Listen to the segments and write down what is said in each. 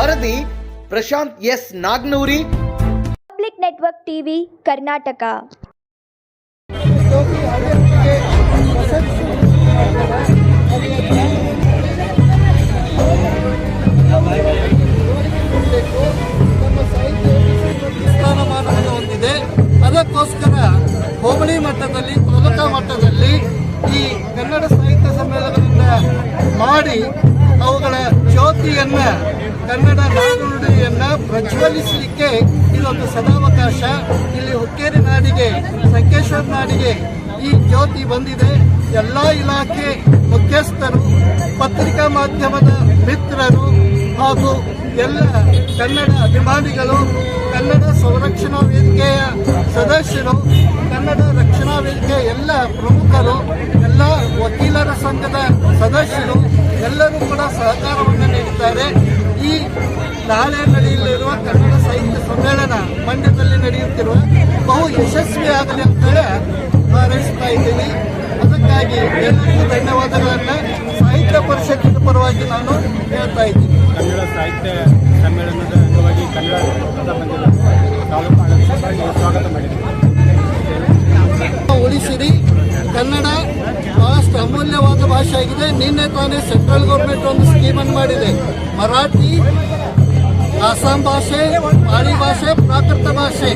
ವರದಿ Prashanth S Nagnoori, public network TV, Karnataka. ಸ್ಥಾನಮಾನವನ್ನು ಹೊಂದಿದೆ. ಅದಕ್ಕೋಸ್ಕರ ಹೋಬಳಿ ಮಟ್ಟದಲ್ಲಿ, ತಾಲೂಕಾ ಮಟ್ಟದಲ್ಲಿ ಈ ಕನ್ನಡ ಸಾಹಿತ್ಯ ಸಮ್ಮೇಳನವನ್ನ ಮಾಡಿ ಅವುಗಳ ಜ್ಯೋತಿಯನ್ನ, ಕನ್ನಡ ನಾಡುನುಡಿಯನ್ನ ಪ್ರಜ್ವಲಿಸಲಿಕ್ಕೆ ಇದೊಂದು ಸದಾವಕಾಶ. ಇಲ್ಲಿ ಹುಕ್ಕೇರಿ ನಾಡಿಗೆ, ಸಂಕೇಶ್ವರ ನಾಡಿಗೆ ಈ ಜ್ಯೋತಿ ಬಂದಿದೆ. ಎಲ್ಲ ಇಲಾಖೆ ಮುಖ್ಯಸ್ಥರು, ಪತ್ರಿಕಾ ಮಾಧ್ಯಮದ ಮಿತ್ರರು ಹಾಗೂ ಎಲ್ಲ ಕನ್ನಡ ಅಭಿಮಾನಿಗಳು, ಕನ್ನಡ ಸಂರಕ್ಷಣಾ ವೇದಿಕೆಯ ಸದಸ್ಯರು, ಕನ್ನಡ ರಕ್ಷಣಾ ವೇದಿಕೆಯ ಎಲ್ಲ ಪ್ರಮುಖರು, ಎಲ್ಲ ವಕೀಲರ ಸಂಘದ ಸದಸ್ಯರು ಎಲ್ಲರೂ ಕೂಡ ಸಹಕಾರವನ್ನು ನೀಡಿದ್ದಾರೆ. ಈ ನಾಳೆ ನಡೆಯಲಿರುವ ಕನ್ನಡ ಸಾಹಿತ್ಯ ಸಮ್ಮೇಳನ ಮಂಡ್ಯದಲ್ಲಿ ನಡೆಯುತ್ತಿರುವ ಬಹು ಯಶಸ್ವಿಯಾಗಲಿ ಅಂತೇಳಿ ಹಾರೈಸ್ತಾ ಇದ್ದೀನಿ. ಅದಕ್ಕಾಗಿ ಎಲ್ಲರಿಗೂ ಧನ್ಯವಾದಗಳನ್ನು ಸಾಹಿತ್ಯ ಪರಿಷತ್ತಿನ ಪರವಾಗಿ ನಾನು ಹೇಳ್ತಾ ಇದ್ದೀನಿ. ಕನ್ನಡ ಸಾಹಿತ್ಯ ಸಮ್ಮೇಳನದ ಅಂಗವಾಗಿ ಕನ್ನಡ ಬಂದಿದೆ ತಾಲೂಕು ಆಡಳಿತ ಸ್ವಾಗತ ಮಾಡಿದೆ. ಉಳಿಸಿರಿ, ಕನ್ನಡ ಬಹಳಷ್ಟು ಅಮೂಲ್ಯವಾದ ಭಾಷೆ ಆಗಿದೆ. ನಿನ್ನೆ ತಾನೇ ಸೆಂಟ್ರಲ್ ಗೌರ್ಮೆಂಟ್ ಒಂದು ಸ್ಕೀಮನ್ನು ಮಾಡಿದೆ. ಮರಾಠಿ, ಅಸ್ಸಾಂ ಭಾಷೆ, ಪಾಳಿ ಭಾಷೆ, ಪ್ರಾಕೃತ ಭಾಷೆ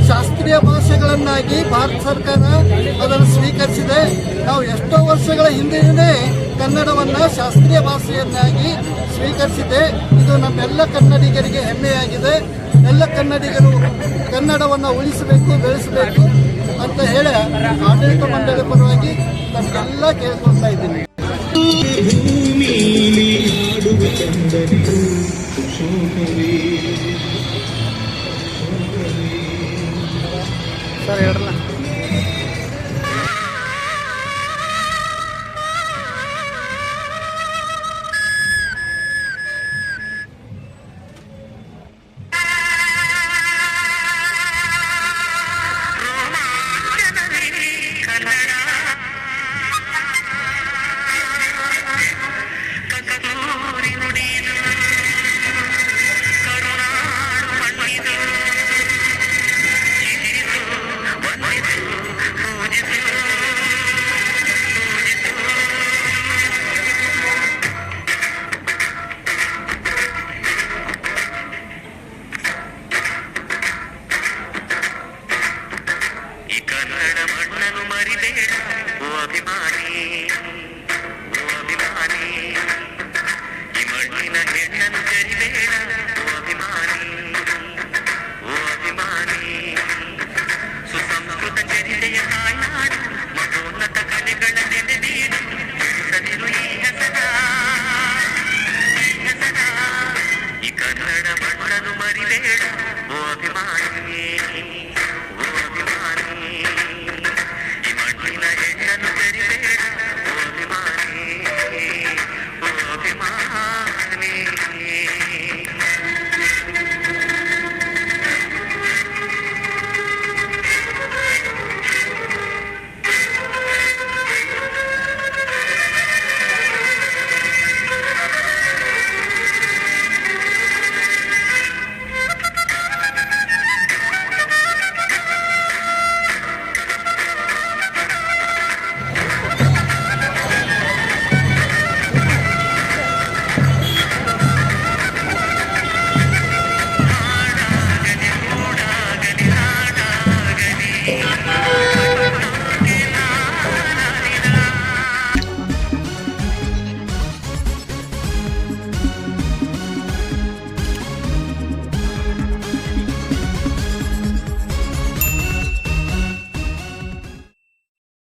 ಶಾಸ್ತ್ರೀಯ ಭಾಷೆಗಳನ್ನಾಗಿ ಭಾರತ ಸರ್ಕಾರ ಅದನ್ನು ಸ್ವೀಕರಿಸಿದೆ. ನಾವು ಎಷ್ಟೋ ವರ್ಷಗಳ ಹಿಂದೆಯೇ ಕನ್ನಡವನ್ನು ಶಾಸ್ತ್ರೀಯ ಭಾಷೆಯನ್ನಾಗಿ ಸ್ವೀಕರಿಸಿದೆ. ಇದು ನಮ್ಮೆಲ್ಲ ಕನ್ನಡಿಗರಿಗೆ ಹೆಮ್ಮೆಯಾಗಿದೆ. ಎಲ್ಲ ಕನ್ನಡಿಗರು ಕನ್ನಡವನ್ನು ಉಳಿಸಬೇಕು, ಬೆಳೆಸಬೇಕು ಅಂತ ಹೇಳಿ ಆಡಳಿತ ಮಂಡಳಿ ಪರವಾಗಿ ನಮಗೆಲ್ಲ ಕೇಳ್ಕೊಳ್ತಾ ಇದ್ದೀನಿ. ಸರ್ ಹೇಳ್ರಲ್ಲ. ಕನ್ನಡ ಮಣ್ಣನ್ನು ಮರಿಬೇಡ ಓ ಅಭಿಮಾನಿ.